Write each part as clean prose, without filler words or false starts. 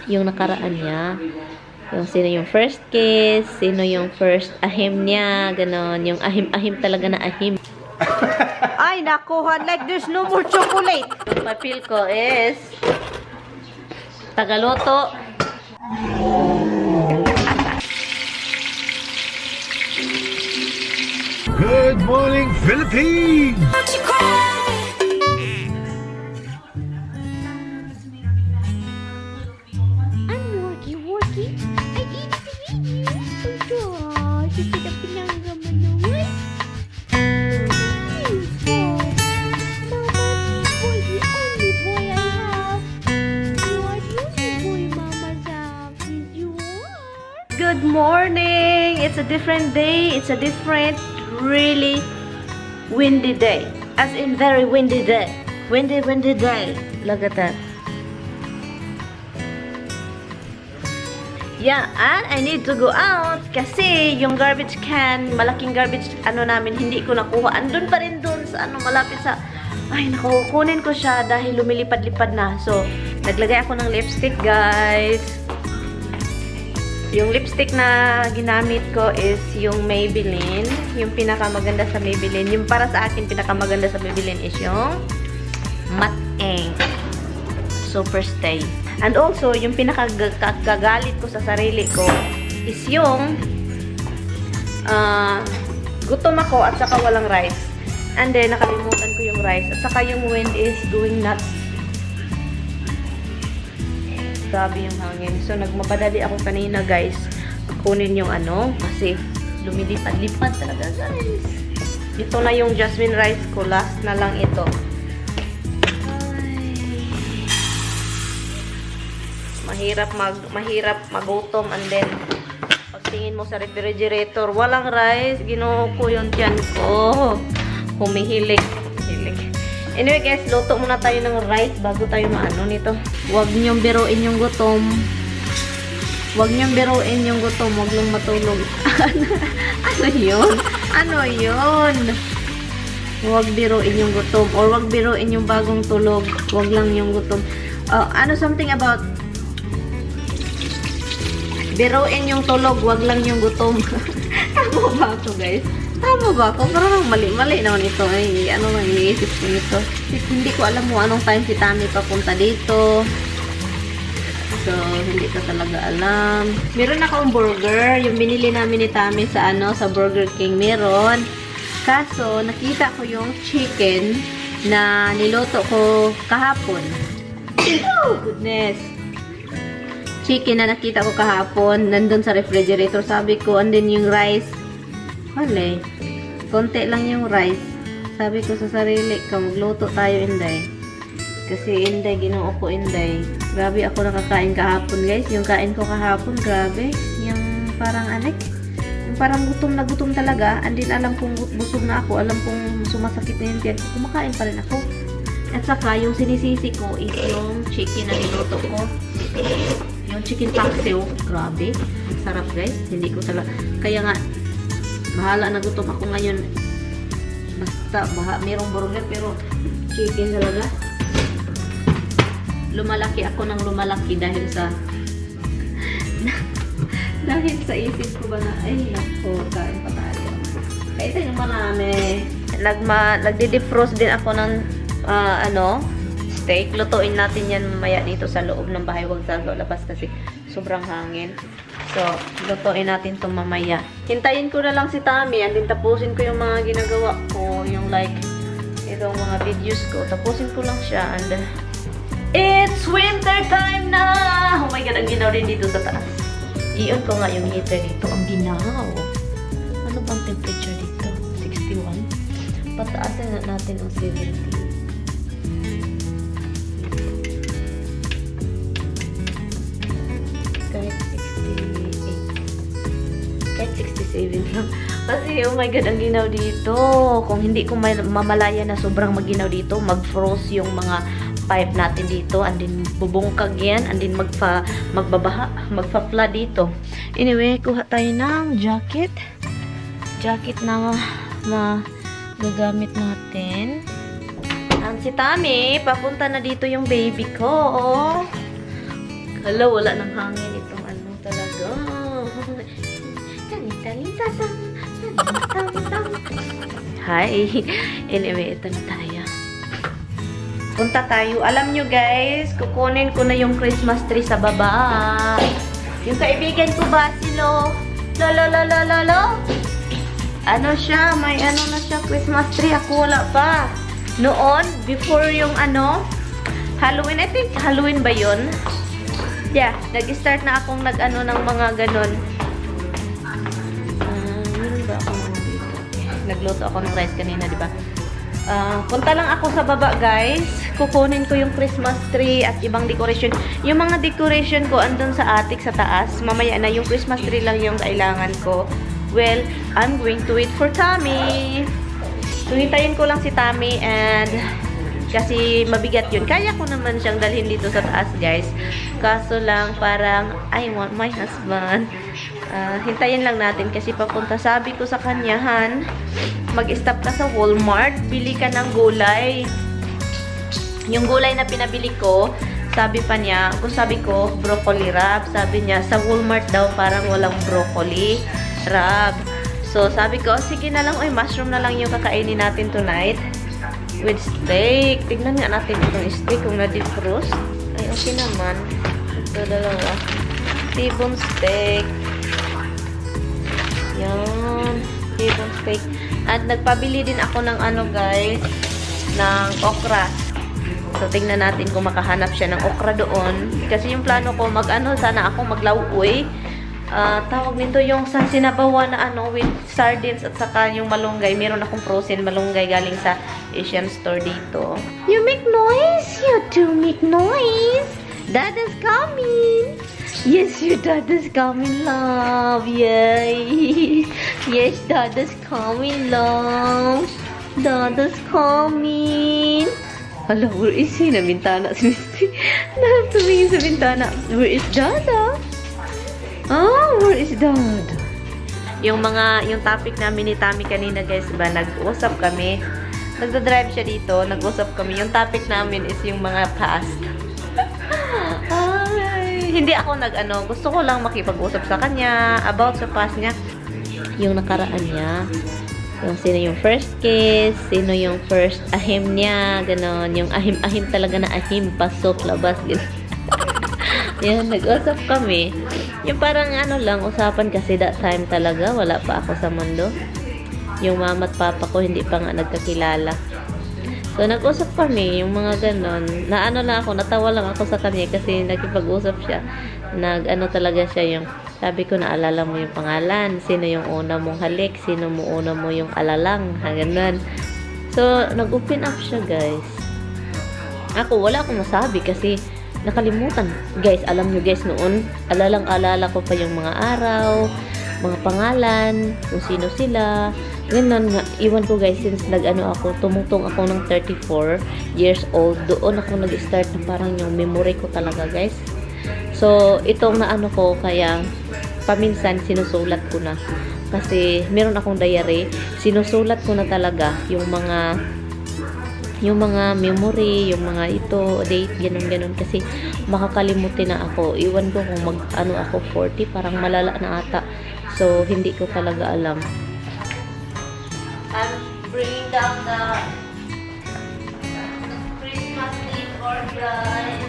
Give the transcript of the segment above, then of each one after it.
yung nakaraan niya. Yung sino yung first kiss, sino yung first ahim niya, ganon. Yung ahim-ahim talaga na ahim. Ay, nakuha. Like, there's no more chocolate. Yung papel ko is Tagaloto. Good morning, Philippines! I'm worky. I eat video. Oh gosh, ito na pinanggaman naman. Mama boy, the only boy I have. You are the only boy Mama's have. You are. Good morning! It's a different day. It's a different, really windy day. As in, very windy day. Windy day. Look at that. Yeah, and I need to go out kasi yung garbage can, malaking garbage ano namin, hindi ko nakuha. Andun pa rin dun sa ano, malapit sa, ay naku, kunin ko siya dahil lumilipad-lipad na. So, naglagay ako ng lipstick, guys. Yung lipstick na ginamit ko is yung Maybelline. Yung pinakamaganda sa Maybelline. Yung para sa akin, pinakamaganda sa Maybelline is yung Matte Ink Super Stay. And also, yung pinakagagalit ko sa sarili ko is yung gutom ako at saka walang rice. And then, nakalimutan ko yung rice. At saka yung wind is going nuts. Grabe yung hangin. So, nagmapadali ako kanina, guys. Kunin yung ano, kasi lumilipad-lipad talaga, guys. Ito na yung jasmine rice ko. Last na lang ito. Mahirap magutom, and then pagtingin mo sa refrigerator, walang rice, ginoo ko yung tiyan ko. Humihilig. Anyway guys, luto muna tayo ng rice bago tayo maano nito. Huwag niyong biruin yung gutom. Huwag niyong biruin yung gutom, huwag lang matulog. Ano yun? Ano yun? Huwag biruin yung gutom, or huwag biruin yung bagong tulog. Huwag lang yung gutom. Ano, something about biruin yung tulog, wag lang yung gutom. Tama ba ako, guys? Tama ba ako? Parang mali-mali naman ito. Ay, ano lang iniisip ko nito. Hindi ko alam mo anong time si Tami papunta dito. So, hindi ko talaga alam. Meron akong burger. Yung binili namin ni Tami sa ano, sa Burger King. Meron. Kaso, nakita ko yung chicken na niluto ko kahapon. Oh, goodness. Chicken na nakita ko kahapon, nandun sa refrigerator. Sabi ko, and then yung rice, wala, konti lang yung rice. Sabi ko sa sarili ko, magluto tayo, Inday. Kasi Inday, ginoo ko Inday. Grabe ako nakakain kahapon, guys. Yung kain ko kahapon, grabe. Yung parang anek. Yung parang gutom na gutom talaga. And then alam kong busog na ako. Alam kong sumasakit na yung tiyan. Kumakain pa rin ako. At saka, yung sinisisi ko is yung chicken na niluto ko. Yung chicken paksiw, grabe. Ang sarap, guys. Hindi ko talaga. Kaya nga, bahala na gutom ako ngayon. Basta, mayroong burger, pero chicken talaga. Lumalaki ako ng lumalaki dahil sa dahil sa isip ko ba na, ay, nako, kain pa tayo. Kaya ito yung marami. Nagdi-defrost din ako ng, steak. Lutuin natin yan mamaya dito sa loob ng bahay. Huwag sa labas kasi sobrang hangin. So, lutuin natin ito mamaya. Hintayin ko na lang si Tami. And then tapusin ko yung mga ginagawa ko. Yung like, itong mga videos ko. Tapusin ko lang siya. And it's winter time na! Oh my God, ang ginaw rin dito sa taas. I-on ko nga yung heater dito. Ang ginaw. Ano bang temperature dito? 61? Pataasin na natin ang 70. Kahit 67 lang. Kasi, oh my God, ang ginaw dito. Kung hindi ko mamalaya na sobrang maginaw dito, mag-froze yung mga pipe natin dito. And then, bubungkag yan. And then, magbabaha. Magpa-flood dito. Anyway, kuha tayo ng jacket. Jacket na gagamit natin. And si Tami, papunta na dito yung baby ko. Hala, wala nang hangin itong ano talaga. Hi! Anyway, ito na tayo. Punta tayo. Alam nyo guys, kukunin ko na yung Christmas tree sa baba. Yung kaibigan ko ba, si Lo? Lo? Ano siya? May ano na siya, Christmas tree. Ako wala pa. Noon, before yung ano, Halloween. I think Halloween ba yun? Yeah, nag-start na akong nag-ano ng mga ganon. Meron ba ako mga dito? Nagluto ako ng rice kanina, di ba? Punta lang ako sa baba, guys. Kukunin ko yung Christmas tree at ibang decoration. Yung mga decoration ko andun sa attic sa taas. Mamaya na yung Christmas tree lang yung kailangan ko. Well, I'm going to wait for Tommy. Hintayin ko lang si Tommy and kasi mabigat yun. Kaya ko naman siyang dalhin dito sa taas, guys. Kaso lang parang I want my husband. Hintayin lang natin kasi papunta. Sabi ko sa kanya, Han, mag-stop ka sa Walmart. Bili ka ng gulay. Yung gulay na pinabili ko, sabi pa niya, kung sabi ko, broccoli wrap. Sabi niya, sa Walmart daw parang walang broccoli wrap. So, sabi ko, sige na lang, mushroom na lang yung kakainin natin tonight. With steak. Tignan nga natin itong steak kung na-defrost. Ay, okay naman. Ito, dalawa. T-bone steak. Yan. T-bone steak. At nagpabili din ako ng ano, guys, ng okra. So, tingnan natin kung makahanap siya ng okra doon. Kasi yung plano ko, sana ako maglauoy. Tawag nito yung sa sinabawa na ano with sardines at saka yung malunggay. Meron akong frozen malunggay galing sa Asian store dito. You make noise! You do make noise! Dad is coming! Yes, your dad is coming, love! Yay! Yes, dad is coming, love! Dad is coming! Hala, where is he? Na bintana si Misty. Tumingin sa bintana. Where is Dada? Where is Dad? Yung topic namin ni Tommy kanina, guys, ba, nag-usap kami. Nagda-drive siya dito, nag-usap kami. Yung topic namin is yung mga past. Ay, hindi ako gusto ko lang makipag-usap sa kanya about sa past niya. Yung nakaraan niya. Yung sino yung first kiss, sino yung first ahim niya, ganon. Yung ahim-ahim talaga na ahim, pasok, labas, ganon. Yan, nag-usap kami. Yung parang lang, usapan kasi that time talaga, wala pa ako sa mundo. Yung mama at papa ko, hindi pa nga nagkakilala. So, nag-usap kami, yung mga ganon. Natawa lang ako sa kanya kasi nagkipag-usap siya. Talaga siya yung, sabi ko, naalala mo yung pangalan, sino yung una mong halik, sino mo una mo yung alalang, ganon. So, nag-open up siya, guys. Ako, wala akong masabi kasi nakalimutan. Guys, alam nyo guys, noon, alala ko pa yung mga araw, mga pangalan, kung sino sila. Ganun nga, iwan ko guys, since tumutong ako ng 34 years old, doon ako nag-start na parang yung memory ko talaga guys. So, itong ko, kaya paminsan sinusulat ko na. Kasi meron akong diary, sinusulat ko na talaga yung mga memory, yung mga date, ganun. Kasi makakalimutin na ako. Iwan ko kung ako 40, parang malala na ata. So, hindi ko talaga alam. I'm bringing down the Christmas decor, guys.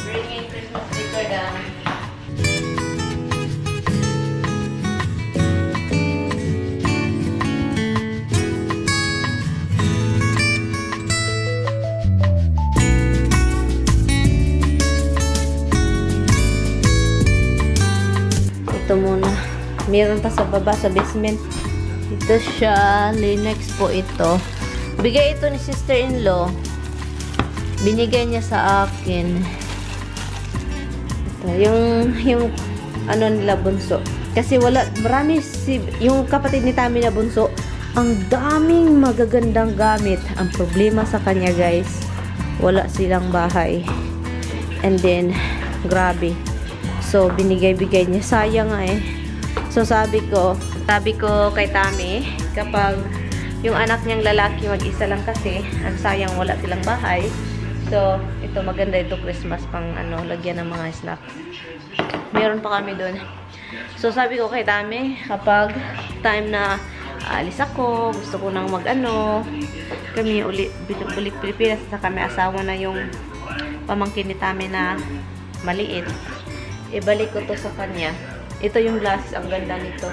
Bringing Christmas decor down. Ito muna. Meron pa sa baba, sa basement. Ito siya. Linux po ito. Bigay ito ni sister-in-law. Binigay niya sa akin. Ito. Yung nila bunso. Kasi yung kapatid ni Tommy na bunso, ang daming magagandang gamit. Ang problema sa kanya, guys, wala silang bahay. And then, grabe. So, binigay-bigay niya. Sayang nga eh. So, sabi ko kay Tommy, kapag yung anak niyang lalaki mag-isa lang kasi, ang sayang wala silang bahay. So, ito maganda ito Christmas pang ano, lagyan ng mga snacks. Meron pa kami doon. So, sabi ko kay Tami, kapag time na alis ako, gusto ko nang mag-ano, kami ulit Pilipinas, sa kami asawa na yung pamangkin ni Tami na maliit. Ibalik ko to sa kanya. Ito yung glasses, ang ganda nito.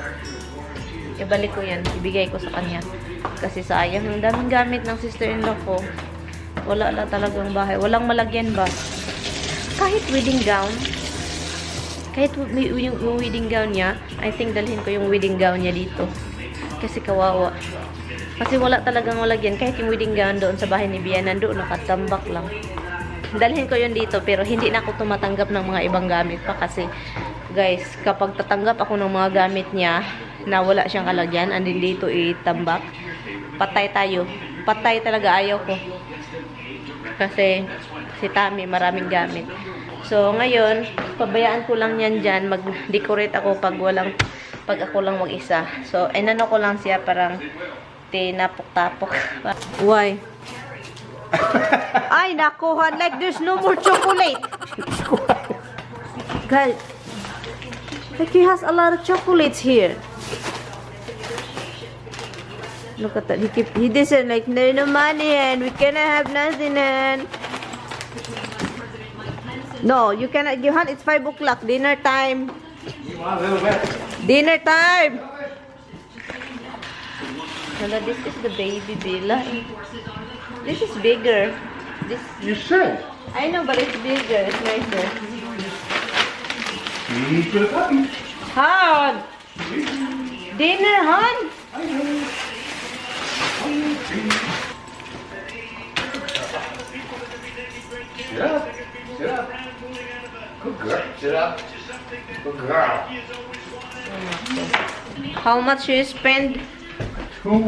Ibalik ko yan, ibigay ko sa kanya. Kasi sayang, ang daming gamit ng sister-in-law ko. Wala lang talagang bahay. Walang malagyan ba? Kahit wedding gown, kahit yung wedding gown niya, I think dalhin ko yung wedding gown niya dito. Kasi kawawa. Kasi wala talagang malagyan. Kahit yung wedding gown doon sa bahay ni Bia, nandoon nakatambak lang. Dalhin ko yun dito, pero hindi na ako tumatanggap ng mga ibang gamit pa. Kasi, guys, kapag tatanggap ako ng mga gamit niya, na wala siyang kalagyan, andin dito itambak, patay tayo. Patay talaga, ayaw ko. Kasi si Tami maraming gamit. So ngayon, pabayaan ko lang yan dyan. Mag-decorate ako pag ako lang mag-isa. So inano ko lang siya parang tinapok-tapok. Why? Ay nakuha, like there's no more chocolate. Guys, like he has a lot of chocolates here. Look at that. He doesn't like no money and we cannot have nothing and no, you cannot give hand. It's 5 o'clock. Dinner time. Dinner time. Hala, this is the baby Bella. This is bigger. This. You said. I know, but it's bigger. It's nicer. You for the puppy. Han. Dinner, Han. Sit up. Sit up. Good girl. Sit up. Good girl. How much you spend? Two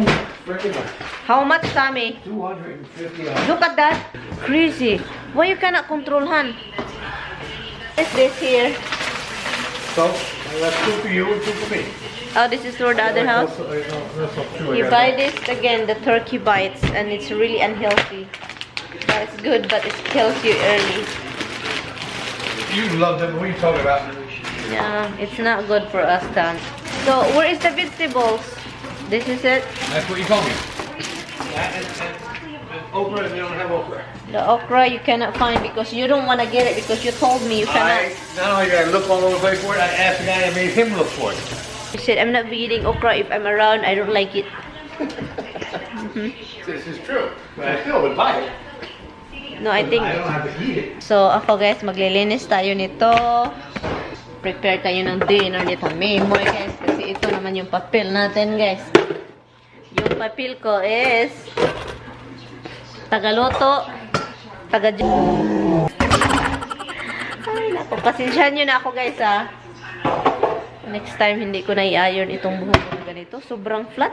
freaking much. How much, Tommy? $250. Look at that. Crazy. Why you cannot control Han? What is this here? So, that's two for you and two for me. Oh, this is for the other house. You buy this again, the turkey bites, and it's really unhealthy. It's good, but it kills you early. You love them. What are you talking about? Yeah, it's not good for us, Dan. So, where is the vegetables? This is it. That's what you told me. Okra, we don't have okra. The okra you cannot find because you don't want to get it because you told me you cannot. Not only did I look all over the place for it, I asked the guy that made him look for it. You said, I'm not eating okra if I'm around. I don't like it. This is true. But I still would buy it. No, I think... I don't have to eat it. So, ako guys, maglilinis tayo nito. Prepare tayo ng dinner ni Tamimoy guys. Kasi ito naman yung papel natin guys. Yung papel ko is... Tagaluto. Ay, naku. Pasensyahan nyo na ako guys ha. Next time, hindi ko na i-iron itong buhok ko na ganito. Sobrang flat.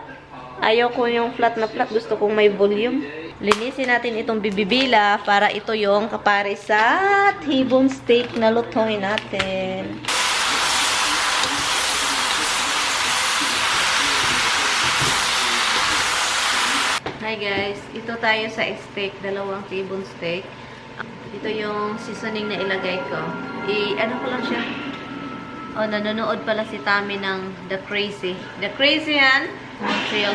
Ayaw ko yung flat na flat. Gusto kong may volume. Linisin natin itong bibibila para ito yung kapare sa T-bone steak na lutoy natin. Hi guys, ito tayo sa steak, dalawang T-bone steak. Ito yung seasoning na ilagay ko. Ano ko lang siya? Oh, nanonood pala si Tami ng The Crazy. The Crazy yan? Montreal.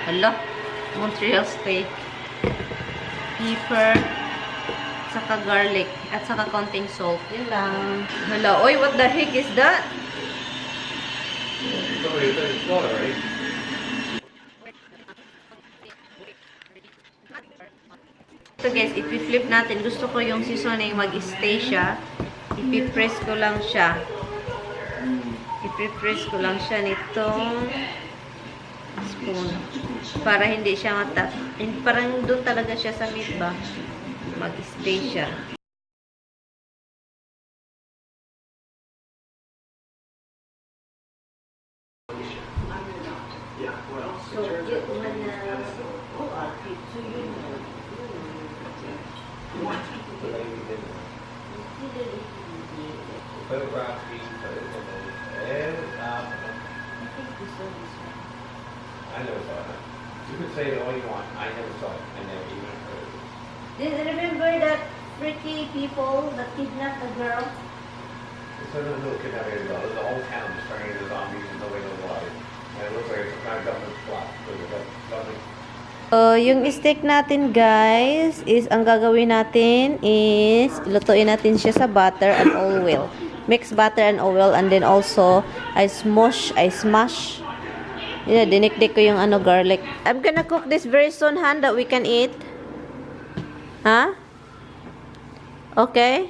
Hala. Montreal steak. Pepper. Saka garlic. At saka konting salt. Yun lang. Hala. Oy, what the heck is that? Somebody said it's water, right? So guys, ipi-flip natin. Gusto ko yung seasoning mag-stay siya. Ipi-press ko lang siya. Ipi-press ko lang siya nitong spoon. Para hindi siya parang doon talaga siya sa meat ba? Mag-stay siya. So, get one I never saw it. You can say it all you want. I never saw it. I never even heard of it. Did you remember that freaky people that kidnapped the girl? It's a little kidnapping as well. The whole town is turning into zombies and nobody knows why. And it looks like it's some kind of government plot. So the government. Yung steak natin, guys, is ang gagawin natin is lutuin natin siya sa butter and oil. Mix butter and oil, and then also I smash. Dinikdik ko yung garlic. I'm gonna cook this very soon, Han, that we can eat. Huh? Okay.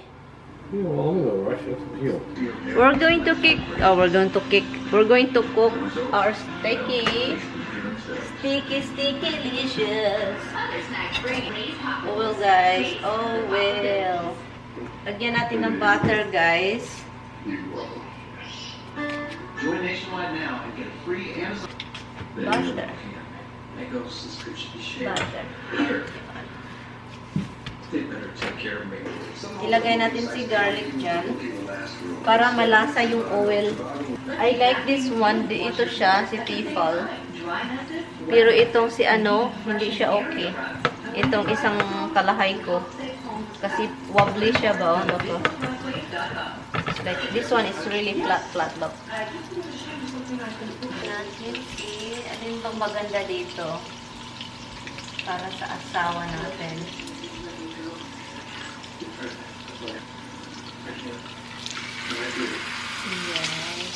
Yeah, well, I'm gonna rush it. We're going to cook our sticky delicious oil, guys. Oil. Lagyan natin ng butter, guys. Join Nationwide now and get a free Amazon. Butter. Mango subscription share. Butter. They better take care of me. Ilagay natin si garlic dyan para malasa yung oil. I like this one. Ito siya, si Tifal. Pero itong si hindi siya okay. Itong isang kalahay ko. Kasi wobbly siya ba? Like, this one is really flat, look. Natin ano yung bang maganda dito? Para sa asawa natin. Yes.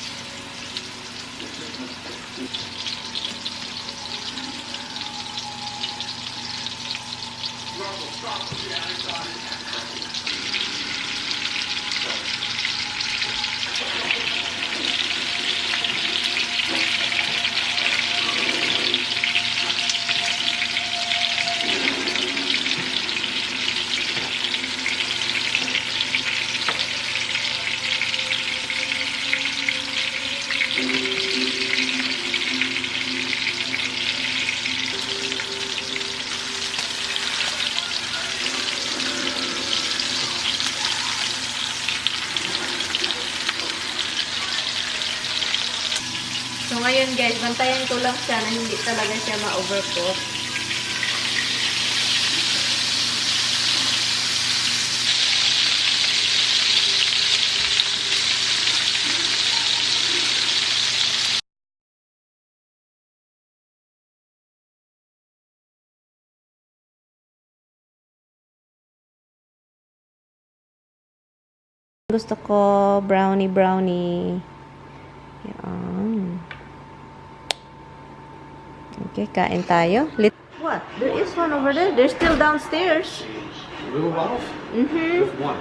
So, ngayon guys, bantayan ko lang siya na hindi talaga siya ma-overcook. Gusto ko brownie. Yan. Okay, kain tayo. What? There is one over there. They're still downstairs. Little bottles? Mm-hmm. Just one.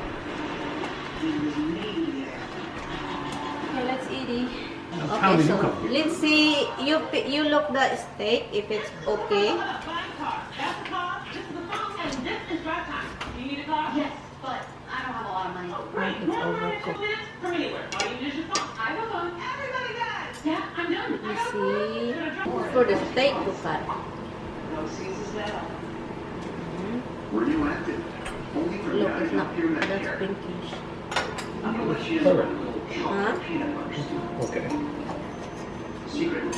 Okay, let's eat it. How Okay, did you so come? Lindsay, you look the steak if it's okay. Yes, but I don't have a lot of money. It's overcooked. From anywhere. All you do is your phone. I have a phone. Everybody does. Yeah, I'm done. Let me see. For the steak to cut. Were you active? Only for Look, guys it's not. up here in that That's chair. pinkish. I'm gonna let you in. Perfect. Huh? Peanut butter soup. Okay. Secret. You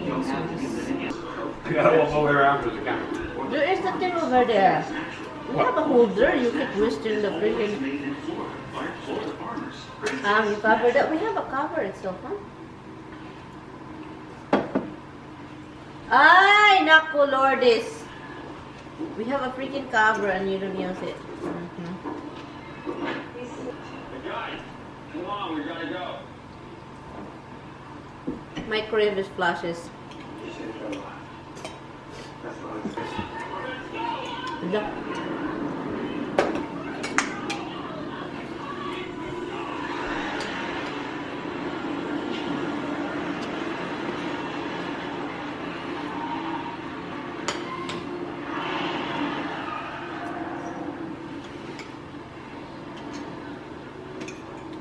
don't have to be living in. I gotta walk over there after the camera. There is something over there. We have a holder. You can twisting the freaking. Made in Florida by Florida farmers. You cover that. We have a cover itself, huh? Ay, naku, Lordis. We have a freaking cover and you don't use it. Guys, come on, we gotta go. Microwave is flashes. Look.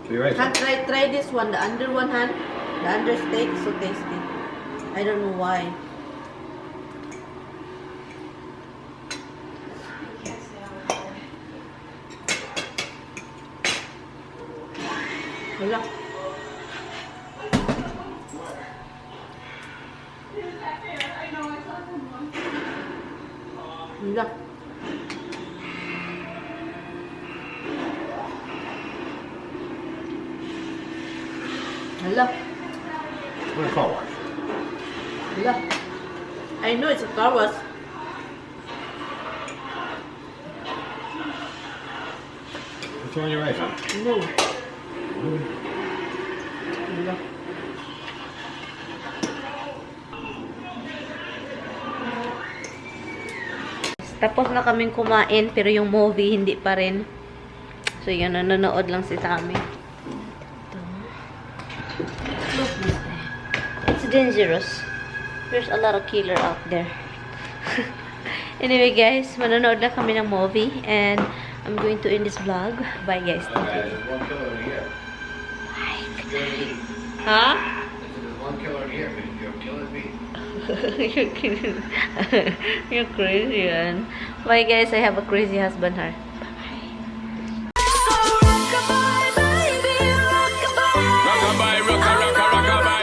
Be right. Han, try this one, the under one, Han. The under steak is so tasty. I don't know why. Wala. Wala. Hello. What a car wash. Hello. I know it's a car wash. What's on your eyes, huh? No. Hello. Tapos na kaming kumain, pero yung movie hindi pa rin. So, yun, nanonood lang si Tami. Look this way. It's dangerous. There's a lot of killer out there. Anyway, guys, manonood na kami ng movie. And I'm going to end this vlog. Bye, guys. Thank you. There's one killer in here. Huh? There's one killer in here, but you're killing me. You're crazy, man. Bye, guys. I have a crazy husband here.